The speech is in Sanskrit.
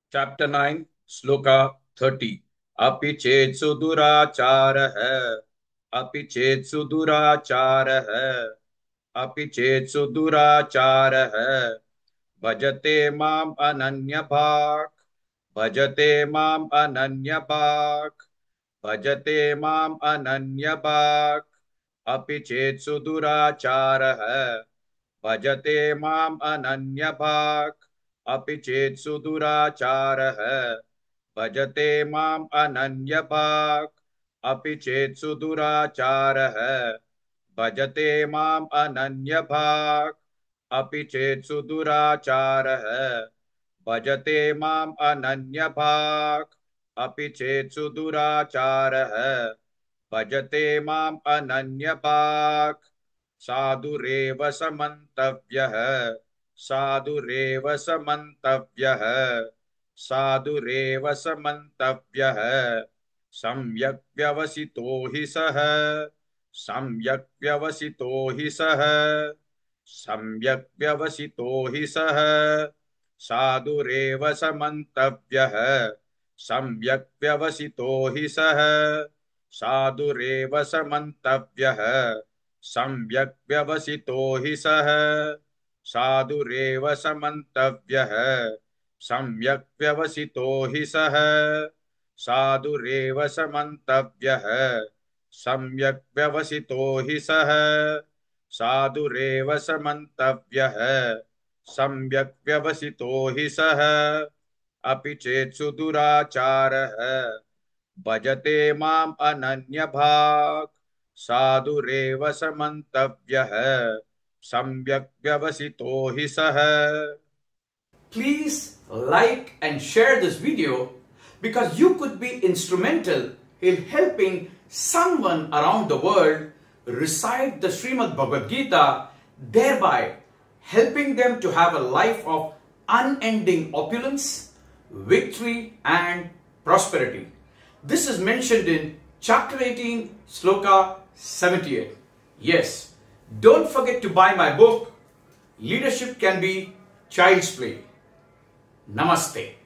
Chapter 9, Sloka 30. Api chetsu duracharah, api chetsu duracharah, api chetsu duracharah, bhajate mam ananyabhak, bhajate mam ananyabhak, bhajate mam ananyabhak, api chetsu duracharah, भजते माम अनन्यभाक् अपि चेत् सुदुराचारः भजते माम अनन्यभाक् अपि चेत् सुदुराचारः भजते माम अनन्यभाक् अपि चेत् सुदुराचारः भजते माम अनन्यभाक् अपि चेत् सुदुराचारः भजते माम अनन्यभाक् साधुरेव समन्तव्यः साधुरेव समन्तव्यः साधुरेव समन्तव्यः सम्यक् व्यवसितो हि सः सम्यक् व्यवसितो हि सः सम्यक् व्यवसितो हि सः साधुरेव समन्तव्यः सम्यक् व्यवसितो हि सः साधुरेव समन्तव्यः सम्यक् व्यवसितो हि सः साधुरेव समन्तव्यः सम्यक् व्यवसितो हि सः साधुरेव समन्तव्यः सम्यक् व्यवसितो हि सः साधुरेव समन्तव्यः सम्यक् व्यवसितो हि सः अपि चेत् सुदुराचारः भजते माम् अनन्यभाक् साधुरेव समन्तव्यः सम्यक् व्यवसितो हि सः. Please like and share this video because you could be instrumental in helping someone around the world recite the Srimad Bhagavad Gita, thereby helping them to have a life of unending opulence, victory and prosperity. This is mentioned in chapter 18, sloka 78. Yes, don't forget to buy my book, Leadership Can Be Child's Play. Namaste.